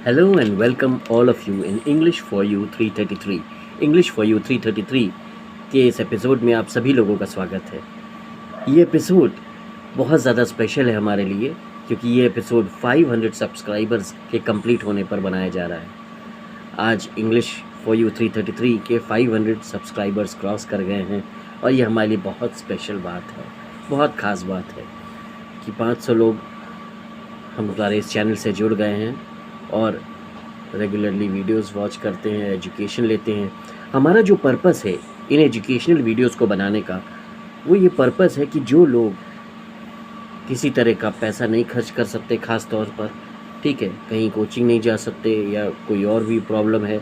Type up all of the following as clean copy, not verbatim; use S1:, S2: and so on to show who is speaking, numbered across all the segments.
S1: Hello and welcome all of you in English for You 333. English for You 333 के इस episode में आप सभी लोगों का स्वागत है। ये एपिसोड बहुत ज़्यादा स्पेशल है हमारे लिए क्योंकि ये एपिसोड 500 सब्सक्राइबर्स के कंप्लीट होने पर बनाया जा रहा है। आज इंग्लिश फॉर यू 333 के 500 सब्सक्राइबर्स क्रॉस कर गए हैं और ये हमारे लिए बहुत स्पेशल बात है, बहुत ख़ास बात है कि 500 लोग हमारे इस चैनल से जुड़ गए हैं और रेगुलरली वीडियोस वॉच करते हैं, एजुकेशन लेते हैं। हमारा जो पर्पस है इन एजुकेशनल वीडियोस को बनाने का, वो ये पर्पस है कि जो लोग किसी तरह का पैसा नहीं खर्च कर सकते, ख़ास तौर पर ठीक है, कहीं कोचिंग नहीं जा सकते या कोई और भी प्रॉब्लम है,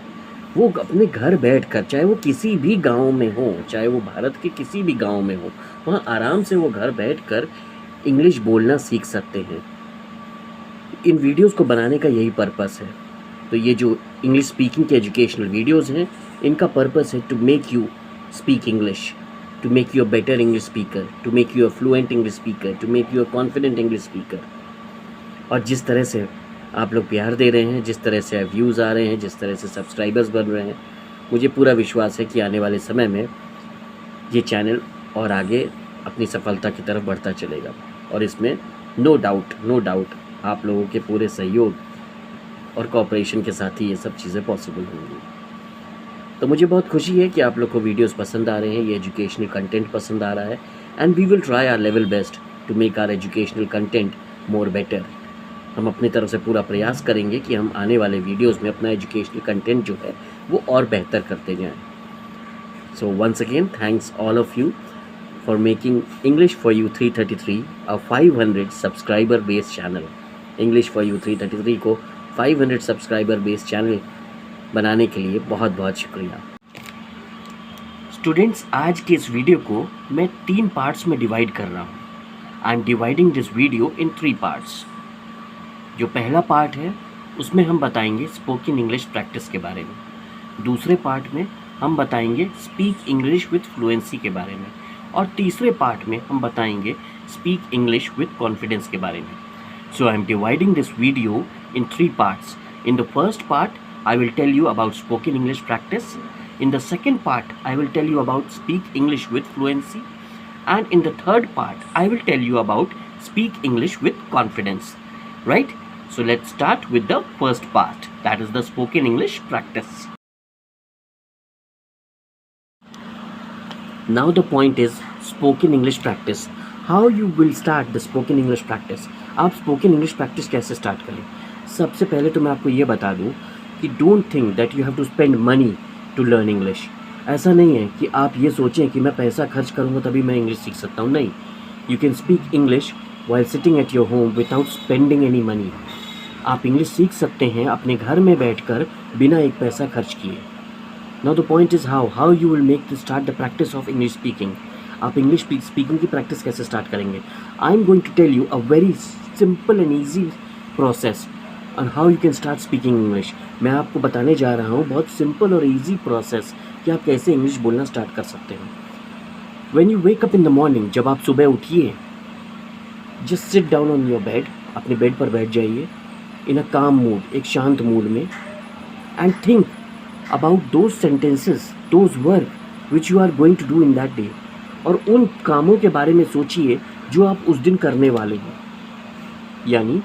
S1: वो अपने घर बैठकर, चाहे वो किसी भी गांव में हो, चाहे वो भारत के किसी भी गांव में हो, वहाँ आराम से वो घर बैठकर इंग्लिश बोलना सीख सकते हैं। इन वीडियोस को बनाने का यही पर्पस है। तो ये जो इंग्लिश स्पीकिंग के एजुकेशनल वीडियोस हैं, इनका पर्पस है to make you speak English, to make you a better English speaker, to make you a fluent English speaker, to make you a confident English speaker. और जिस तरह से आप लोग प्यार दे रहे हैं, जिस तरह से व्यूज़ आ रहे हैं, जिस तरह से सब्सक्राइबर्स बन रहे हैं, मुझे पूरा विश्वास है कि आने वाले समय में ये चैनल और आगे अपनी सफलता की तरफ बढ़ता चलेगा। और इसमें नो डाउट आप लोगों के पूरे सहयोग और कोऑपरेशन के साथ ही ये सब चीज़ें पॉसिबल होंगी। तो मुझे बहुत खुशी है कि आप लोग को वीडियोस पसंद आ रहे हैं, ये एजुकेशनल कंटेंट पसंद आ रहा है, and we will try our level best to make our educational content more better. हम अपनी तरफ से पूरा प्रयास करेंगे कि हम आने वाले वीडियोस में अपना एजुकेशनल कंटेंट जो है वो और बेहतर करते जाएं। So once again thanks all of you for making English for You 333 a 500 subscriber based channel। English for You 333 को 500 सब्सक्राइबर बेस्ड चैनल बनाने के लिए बहुत बहुत शुक्रिया। स्टूडेंट्स, आज के इस वीडियो को मैं 3 पार्ट्स में डिवाइड कर रहा हूँ। आई am dividing this video in 3 parts. जो पहला पार्ट है उसमें हम बताएंगे स्पोकन इंग्लिश प्रैक्टिस के बारे में। दूसरे पार्ट में हम बताएंगे स्पीक इंग्लिश विथ फ्लुएंसी के बारे में। और तीसरे पार्ट में हम बताएंगे स्पीक इंग्लिश विथ कॉन्फिडेंस के बारे में। So I am dividing this video in 3 parts. In the first part I will tell you about spoken English practice. In the second part, I will tell you about speak English with fluency. And in the third part, I will tell you about speak English with confidence. Right? So let's start with the first part. That is the spoken English practice. Now the point is spoken English practice. How you will start the spoken English practice? आप spoken English practice कैसे start करें? सबसे पहले तो मैं आपको ये बता दूँ कि don't think that you have to spend money to learn English। ऐसा नहीं है कि आप ये सोचें कि मैं पैसा खर्च करूँगा तभी मैं इंग्लिश सीख सकता हूँ। नहीं, you can speak English while sitting at your home without spending any money। आप इंग्लिश सीख सकते हैं अपने घर में बैठकर बिना एक पैसा खर्च किए। Now the point is how you will make to start the practice of English speaking। आप इंग्लिश स्पीकिंग की प्रैक्टिस कैसे स्टार्ट करेंगे? I am going to tell you a very simple and easy process on how you can start speaking English. मैं आपको बताने जा रहा हूँ बहुत सिंपल और ईजी प्रोसेस कि आप कैसे इंग्लिश बोलना स्टार्ट कर सकते हैं। When you wake up in the morning, जब आप सुबह उठिए, just sit down on your bed, अपने बेड पर बैठ जाइए इन अ काम मूड, एक शांत मूड में, and think about those sentences, those work which you are going to do in that day। और उन कामों के बारे में सोचिए जो आप उस दिन करने वाले हैं। यानी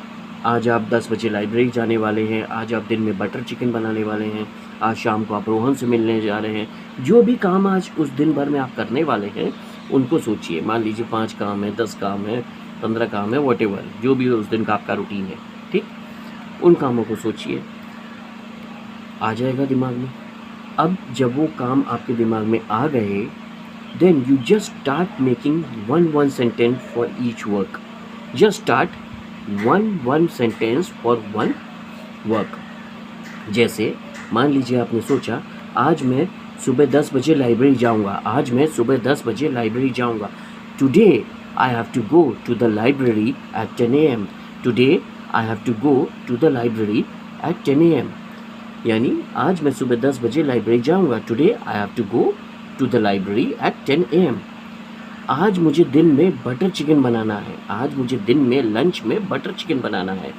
S1: आज आप 10 बजे लाइब्रेरी जाने वाले हैं, आज आप दिन में बटर चिकन बनाने वाले हैं, आज शाम को आप रोहन से मिलने जा रहे हैं। जो भी काम आज उस दिन भर में आप करने वाले हैं उनको सोचिए। मान लीजिए 5 काम है, 10 काम है, 15 काम है, व्हाटएवर जो भी उस दिन का आपका रूटीन है, ठीक, उन कामों को सोचिए, आ जाएगा दिमाग में। अब जब वो काम आपके दिमाग में आ गए, then you just start making one sentence for each work. Just start one sentence for one work. जैसे मान लीजिए आपने सोचा आज मैं सुबह 10 बजे लाइब्रेरी जाऊंगा, आज मैं सुबह 10 बजे लाइब्रेरी जाऊंगा। Today I have to go to the library at 10 AM। Today I have to go to the library at 10 AM। यानी आज मैं सुबह 10 बजे लाइब्रेरी जाऊंगा। Today I have to go to the library at 10 AM। आज मुझे दिन में बटर चिकन बनाना है, आज मुझे दिन में लंच में बटर चिकन बनाना है।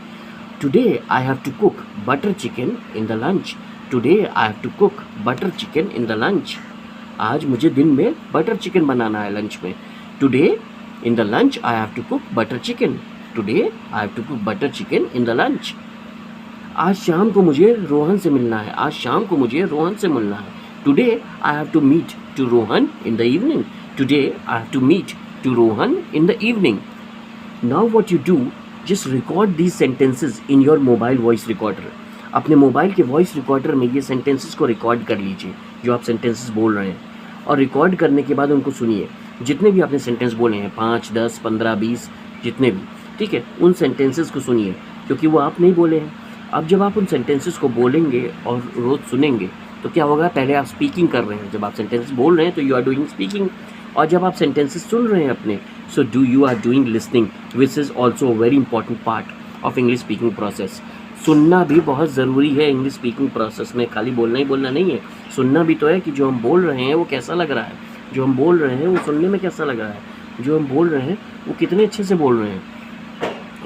S1: Today I have to cook butter chicken in the lunch, today I have to cook butter chicken in the lunch, आज मुझे दिन में बटर चिकन बनाना है लंच में। Today in the lunch I have to cook butter chicken, today I have to cook butter chicken in the lunch. आज शाम को मुझे रोहन से मिलना है, आज शाम को मुझे रोहन से मिलना है। Today I have to meet to Rohan in the evening, today I have to meet to Rohan in the evening. Now what you do, just record these sentences in your mobile voice recorder. अपने mobile के voice recorder में ये sentences को record कर लीजिए जो आप sentences बोल रहे हैं, और रिकॉर्ड करने के बाद उनको सुनिए। जितने भी आपने सेंटेंस बोले हैं, 5, 10, 15, 20 जितने भी, ठीक है, उन सेंटेंसेस को सुनिए क्योंकि वो आप नहीं बोले हैं। अब जब आप उन सेंटेंसेस को बोलेंगे और रोज़ सुनेंगे तो क्या होगा, पहले आप स्पीकिंग कर रहे हैं, जब आप सेंटेंसेस बोल रहे हैं तो यू आर डूइंग स्पीकिंग, और जब आप सेंटेंसेस सुन रहे हैं अपने, so you are doing listening, which is also a very important part of English speaking process. सुनना भी बहुत ज़रूरी है इंग्लिश स्पीकिंग प्रोसेस में, खाली बोलना ही बोलना नहीं है, सुनना भी तो है कि जो हम बोल रहे हैं वो कैसा लग रहा है, जो हम बोल रहे हैं वो सुनने में कैसा लग रहा है, जो हम बोल रहे हैं वो कितने अच्छे से बोल रहे हैं,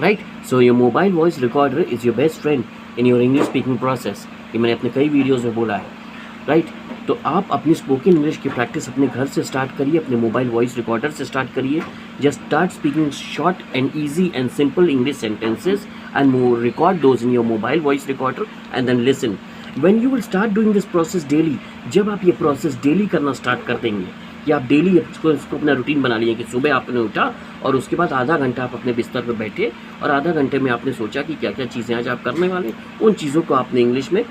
S1: right. So your mobile voice recorder is your best friend in your English speaking process. ये मैंने अपने कई वीडियोज़ में बोला है, राइट। तो आप अपनी स्पोकन इंग्लिश की प्रैक्टिस अपने घर से स्टार्ट करिए, अपने मोबाइल वॉइस रिकॉर्डर से स्टार्ट करिए। Just start speaking short and easy and simple English sentences and record those in your mobile voice recorder and then listen. When you will start doing this process daily, जब आप ये process daily करना start कर देंगे कि आप daily इसको अपना रूटीन बना लिए कि सुबह आपने उठा और उसके बाद आधा घंटा आप अपने बिस्तर पर बैठे और आधा घंटे में आपने सोचा कि क्या क्या चीज़ें आज आप करने वाले, उन चीज़ों को आपने इंग्लिश में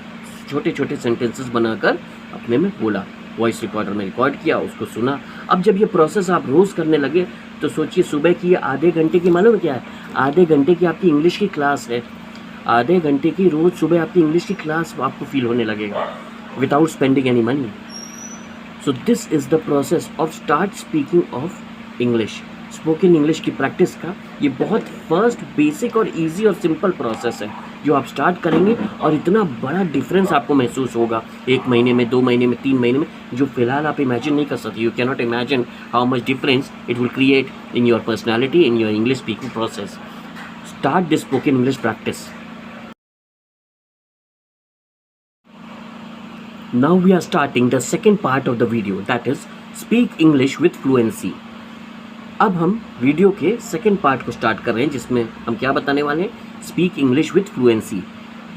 S1: छोटे छोटे सेंटेंसेस बनाकर अपने में बोला, वॉइस रिकॉर्डर में रिकॉर्ड किया, उसको सुना। अब जब ये प्रोसेस आप रोज़ करने लगे तो सोचिए सुबह की ये आधे घंटे की, मालूम क्या है, आधे घंटे की आपकी इंग्लिश की क्लास है, आधे घंटे की रोज़ सुबह आपकी इंग्लिश की क्लास आपको फील होने लगेगा without spending any money. So this is the process of start speaking of English. Spoken English की प्रैक्टिस का ये बहुत फर्स्ट बेसिक और इजी और सिंपल प्रोसेस है जो आप स्टार्ट करेंगे और इतना बड़ा डिफरेंस आपको महसूस होगा 1 महीने में, 2 महीने में, 3 महीने में, जो फिलहाल आप इमेजिन नहीं कर सकते। You can not imagine how much difference it will create in your personality, in your English speaking process. Start this spoken English practice. Now we are starting the second part of the video, that is speak English with fluency. अब हम video के second part को start कर रहे हैं जिसमें हम क्या बताने वाले हैं, स्पीक इंग्लिश विथ फ्लुएंसी,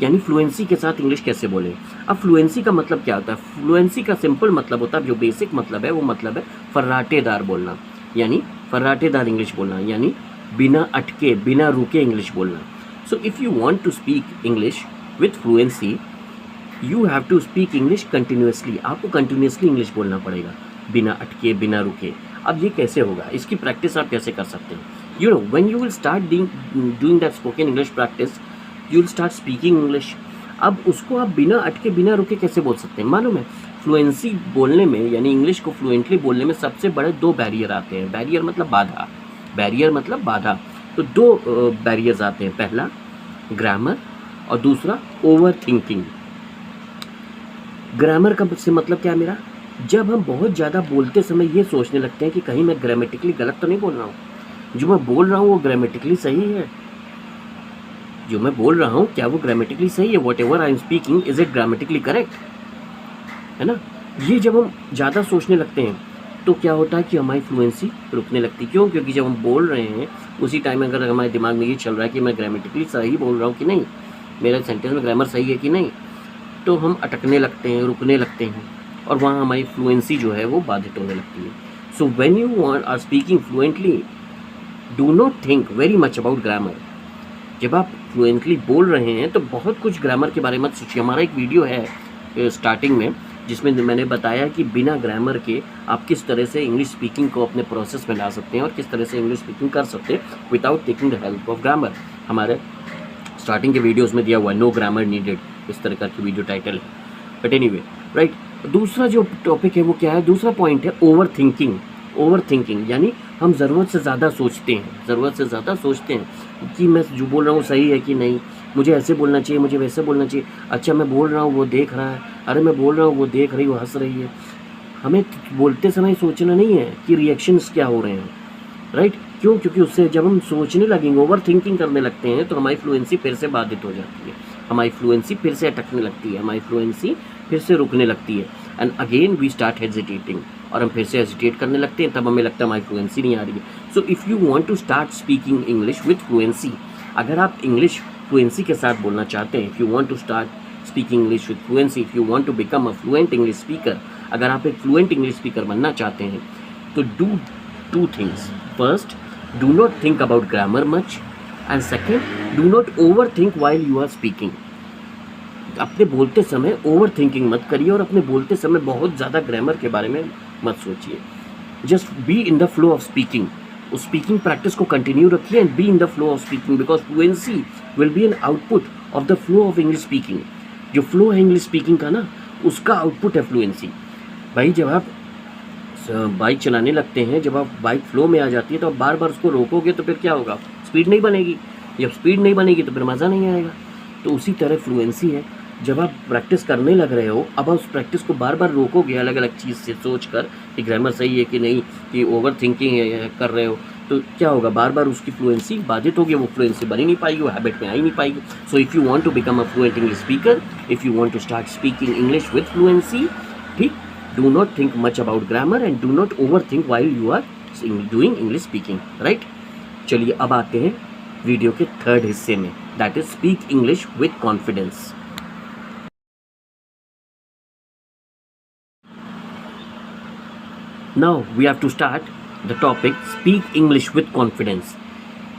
S1: यानी फ्लुएंसी के साथ इंग्लिश कैसे बोलें। अब फ्लुएंसी का मतलब क्या होता है, फ्लुएंसी का सिंपल मतलब होता है, जो बेसिक मतलब है वो मतलब है फर्राटेदार बोलना, यानी फर्राटेदार इंग्लिश बोलना, यानी बिना अटके बिना रुके इंग्लिश बोलना। So if you want to speak English with fluency you have to speak English continuously. आपको कंटिन्यूसली इंग्लिश बोलना पड़ेगा बिना अटके बिना रुके। अब ये कैसे होगा, इसकी प्रैक्टिस आप कैसे कर सकते हैं। You know when you will start doing that spoken English practice you will start speaking English. अब उसको आप बिना अटके बिना रुके कैसे बोल सकते हैं, मालूम है, फ्लुएंसी बोलने में यानी इंग्लिश को फ्लुएंटली बोलने में सबसे बड़े 2 बैरियर आते हैं। बैरियर मतलब बाधा, बैरियर मतलब बाधा। तो 2 बैरियर्स आते हैं, पहला ग्रामर और दूसरा ओवर थिंकिंग। ग्रामर का से मतलब क्या है मेरा, जब हम बहुत ज़्यादा बोलते समय ये सोचने लगते हैं कि कहीं मैं ग्रामेटिकली गलत तो नहीं बोल रहा हूँ, जो मैं बोल रहा हूँ वो ग्रामेटिकली सही है, जो मैं बोल रहा हूँ क्या वो ग्रामेटिकली सही है, what ever I am speaking is it grammatically correct, है ना। ये जब हम ज़्यादा सोचने लगते हैं तो क्या होता है कि हमारी फ्लुएंसी रुकने लगती है। क्यों, क्योंकि जब हम बोल रहे हैं उसी टाइम अगर हमारे दिमाग में ये चल रहा है कि मैं ग्रामेटिकली सही बोल रहा हूँ कि नहीं, मेरे सेंटेंस में ग्रामर सही है कि नहीं, तो हम अटकने लगते हैं, रुकने लगते हैं और वहाँ हमारी फ्लुएंसी जो है वो बाधित होने लगती है। So when you are speaking fluently do not think very much about grammar. जब आप फ्लुएंटली बोल रहे हैं तो बहुत कुछ ग्रामर के बारे में सोचिए। हमारा एक वीडियो है स्टार्टिंग में जिसमें मैंने बताया कि बिना ग्रामर के आप किस तरह से इंग्लिश स्पीकिंग को अपने प्रोसेस में ला सकते हैं और किस तरह से इंग्लिश स्पीकिंग कर सकते हैं without taking the help of grammar. हमारे स्टार्टिंग के वीडियोज़ में दिया हुआ है, नो ग्रामर नीडेड, इस तरह का वीडियो टाइटल है। But anyway, right. दूसरा जो टॉपिक है वो क्या है, दूसरा पॉइंट है ओवर थिंकिंग। ओवर थिंकिंग यानी हम ज़रूरत से ज़्यादा सोचते हैं, ज़रूरत से ज़्यादा सोचते हैं कि मैं जो बोल रहा हूँ सही है कि नहीं, मुझे ऐसे बोलना चाहिए, मुझे वैसे बोलना चाहिए, अच्छा मैं बोल रहा हूँ वो देख रहा है, अरे मैं बोल रहा हूँ वो देख रही, वो हंस रही है। हमें बोलते समय सोचना नहीं है कि रिएक्शंस क्या हो रहे हैं, राइट। क्यों? क्योंकि उससे जब हम सोचने लगेंगे, ओवर थिंकिंग करने लगते हैं, तो हमारी फ्लुएंसी फिर से बाधित हो जाती है, हमारी फ्लुएंसी फिर से अटकने लगती है, हमारी फ्लुएंसी फिर से रुकने लगती है, and again we start hesitating, और हम फिर से हेजिटेट करने लगते हैं, तब हमें लगता है हमारी फ्लुएंसी नहीं आ रही है. So if you want to start speaking English with fluency, अगर आप इंग्लिश फ्लुएंसी के साथ बोलना चाहते हैं, if you want to start speaking English with fluency, if you want to become a fluent English speaker, अगर आप एक फ्लुएंट इंग्लिश स्पीकर बनना चाहते हैं, तो do two things. First, do not think about grammar much, and second, do not overthink while you are speaking. अपने बोलते समय ओवर थिंकिंग मत करिए, और अपने बोलते समय बहुत ज़्यादा ग्रामर के बारे में मत सोचिए. Just be in the flow of speaking. उस स्पीकिंग प्रैक्टिस को कंटिन्यू रखिए, and be in the flow of speaking, because fluency will be an output of the flow of English speaking. जो फ्लो है इंग्लिश स्पीकिंग का ना, उसका output है fluency. भाई जब आप बाइक चलाने लगते हैं, जब आप बाइक फ्लो में आ जाती है, तो आप बार बार उसको रोकोगे तो फिर क्या होगा? स्पीड नहीं बनेगी. जब स्पीड नहीं बनेगी तो फिर मज़ा नहीं आएगा. तो उसी तरह फ्लुएंसी है, जब आप प्रैक्टिस करने लग रहे हो, अब आप उस प्रैक्टिस को बार बार रोकोगे अलग अलग चीज़ से सोच कर कि ग्रामर सही है कि नहीं, कि ओवर थिंकिंग कर रहे हो, तो क्या होगा? बार बार उसकी फ्लुएंसी बाधित होगी, वो फ्लुएंसी बनी नहीं पाएगी, वो हैबिट में आ ही नहीं पाएगी. So if you want to become a fluent English speaker, if you want to start speaking English with fluency, ठीक, do not think much about grammar and do not overthink while you are doing English speaking, right? चलिए अब आते हैं video के third हिस्से में, that is speak English with confidence. Now we have to start the topic speak English with confidence.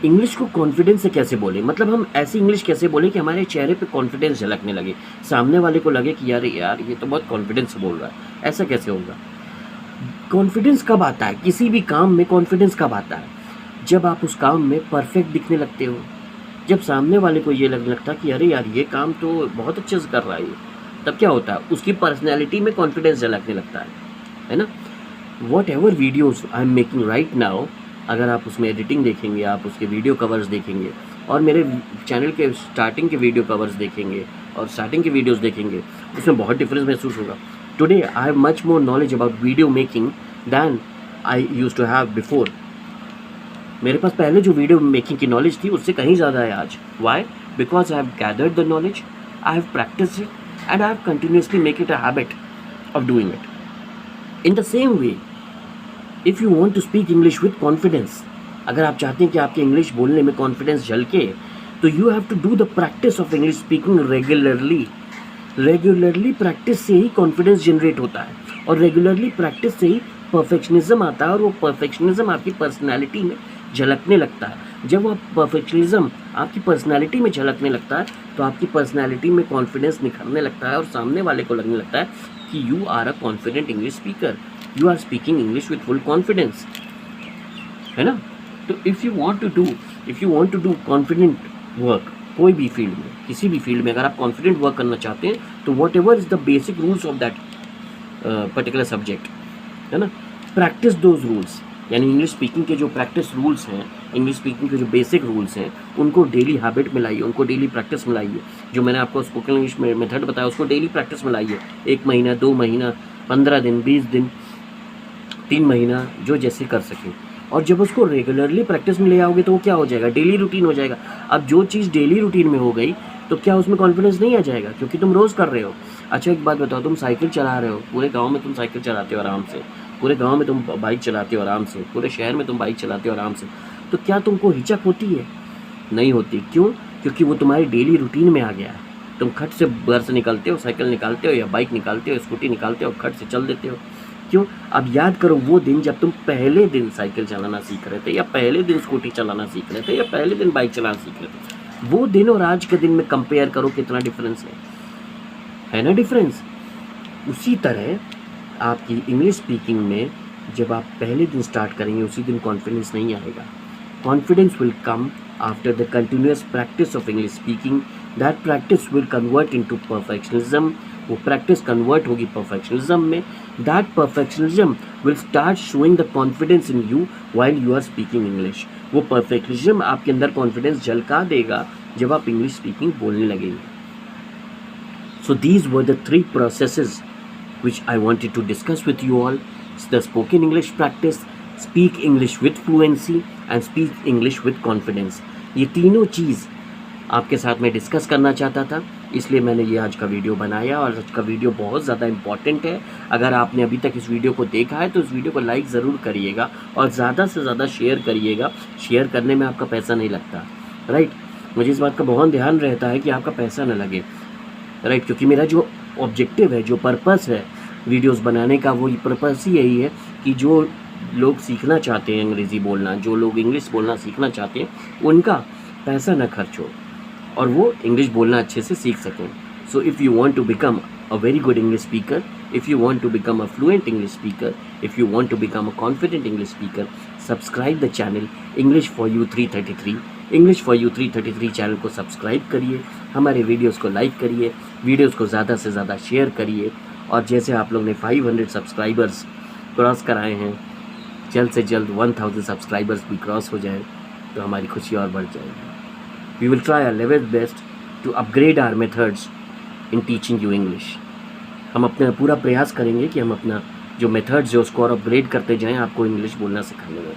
S1: English को confidence से कैसे बोले, मतलब हम ऐसी इंग्लिश कैसे बोले कि हमारे चेहरे पे कॉन्फिडेंस झलकने लगे, सामने वाले को लगे कि यार ये तो बहुत कॉन्फिडेंस से बोल रहा है. ऐसा कैसे होगा? कॉन्फिडेंस कब आता है? किसी भी काम में कॉन्फिडेंस कब आता है? जब आप उस काम में परफेक्ट दिखने लगते हो, जब सामने वाले को ये लगने लगता है कि अरे यार ये काम तो बहुत अच्छे से कर रहा है, तब क्या होता है? उसकी पर्सनैलिटी में कॉन्फिडेंस झलकने लगता है ना. What ever videos I am making right now, अगर आप उसमें एडिटिंग देखेंगे, आप उसके वीडियो कवर्स देखेंगे, और मेरे चैनल के स्टार्टिंग के वीडियो कवर्स देखेंगे और स्टार्टिंग के वीडियोस देखेंगे, उसमें बहुत डिफरेंस महसूस होगा. Today I have much more knowledge about video making than I used to have before. मेरे पास पहले जो वीडियो मेकिंग की नॉलेज थी उससे कहीं ज़्यादा है आज. Why? Because I have gathered the knowledge, I have practised it, and I have continuously make it a habit of doing it. In the same way, if you want to speak English with confidence, अगर आप चाहते हैं कि आपके English बोलने में confidence झलके, तो you have to do the practice of English speaking regularly. Regularly practice से ही कॉन्फिडेंस जनरेट होता है, और रेगुलरली प्रैक्टिस से ही परफेक्शनिज्म आता है, और वो परफेक्शनिज्म आपकी पर्सनैलिटी में झलकने लगता है. जब वो परफेक्शनिज्म आपकी पर्सनैलिटी में झलकने लगता है, तो आपकी पर्सनैलिटी में कॉन्फिडेंस निखरने लगता है, और सामने वाले को लगने लगता है कि you are a confident English speaker, you are speaking English with full confidence, है ना. तो if you want to do confident work, कोई भी फील्ड में, किसी भी फील्ड में अगर आप कॉन्फिडेंट वर्क करना चाहते हैं, तो what ever is the basic rules of that particular subject, है ना, प्रैक्टिस दोज रूल्स. यानी इंग्लिश स्पीकिंग के जो प्रैक्टिस रूल्स हैं, इंग्लिश स्पीकिंग के जो बेसिक रूल्स हैं, उनको डेली हैबिट में लाइए, उनको डेली प्रैक्टिस में लाइए. जो मैंने आपको स्पोकन इंग्लिश में मेथड बताया, उसको डेली प्रैक्टिस में लाइए. 1 महीना, 2 महीना, 15 दिन, 20 दिन, 3 महीना, जो जैसे कर सकें. और जब उसको रेगुलरली प्रैक्टिस में ले आओगे तो वो क्या हो जाएगा? डेली रूटीन हो जाएगा. अब जो चीज़ डेली रूटीन में हो गई, तो क्या उसमें कॉन्फिडेंस नहीं आ जाएगा? क्योंकि तुम रोज़ कर रहे हो. अच्छा एक बात बताओ, तुम साइकिल चला रहे हो, पूरे गांव में तुम साइकिल चलाते हो आराम से, पूरे गांव में तुम बाइक चलाते हो आराम से, पूरे शहर में तुम बाइक चलाते हो आराम से, तो क्या तुमको हिचक होती है? नहीं होती. क्यों? क्योंकि वो तुम्हारी डेली रूटीन में आ गया है. तुम खट से घर से निकलते हो, साइकिल निकालते हो या बाइक निकालते हो, स्कूटी निकालते हो, खट से चल देते हो. क्यों? अब याद करो वो दिन जब तुम पहले दिन साइकिल चलाना सीख रहे थे, या पहले दिन स्कूटी चलाना सीख रहे थे, या पहले दिन बाइक चलाना सीख रहे थे. वो दिन और आज के दिन में कंपेयर करो, कितना डिफरेंस है ना डिफरेंस. उसी तरह आपकी इंग्लिश स्पीकिंग में जब आप पहले दिन स्टार्ट करेंगे, उसी दिन कॉन्फिडेंस नहीं आएगा. Confidence will come after the continuous practice of English speaking. That practice will convert into perfectionism. वो प्रैक्टिस कन्वर्ट होगी परफेक्शनिज्म में. That perfectionism will start showing the confidence in you while you are speaking English. वो perfectionism आपके अंदर confidence झलका देगा जब आप English speaking बोलने लगेंगे. So these were the 3 processes which I wanted to discuss with you all. The spoken English practice, speak English with fluency, and speak English with confidence. ये तीनों चीज़ आपके साथ में डिस्कस करना चाहता था, इसलिए मैंने ये आज का वीडियो बनाया। और आज का वीडियो बहुत ज़्यादा इम्पॉर्टेंट है। अगर आपने अभी तक इस वीडियो को देखा है तो इस वीडियो को लाइक ज़रूर करिएगा और ज़्यादा से ज़्यादा शेयर करिएगा। शेयर करने में आपका पैसा नहीं लगता, राइट। मुझे इस बात का बहुत ध्यान रहता है कि आपका पैसा ना लगे, राइट, क्योंकि मेरा जो ऑब्जेक्टिव है, जो पर्पस है वीडियोस बनाने का, वो पर्पस ही यही है कि जो लोग सीखना चाहते हैं अंग्रेज़ी बोलना, जो लोग इंग्लिश बोलना सीखना चाहते हैं, उनका पैसा ना खर्च हो और वो इंग्लिश बोलना अच्छे से सीख सकें। So if you want to become a very good English speaker, if you want to become a fluent English speaker, if you want to become a confident English speaker, subscribe the channel English for You 333। English for You 333 channel को subscribe करिए, हमारे videos को like करिए, videos को ज़्यादा से ज़्यादा share करिए। और जैसे आप लोग ने 500 सब्सक्राइबर्स क्रॉस कराए हैं, जल्द से जल्द 1000 सब्सक्राइबर्स भी क्रॉस हो जाए तो हमारी खुशी और बढ़ जाएगी। We will try our level best to upgrade our methods in teaching you English। हम अपना पूरा प्रयास करेंगे कि हम अपना जो मेथड्स जो उसको और अपग्रेड करते जाएं आपको इंग्लिश बोलना सिखाने में।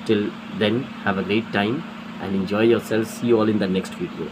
S1: Till then have a great time and enjoy yourself. See you all in the next video.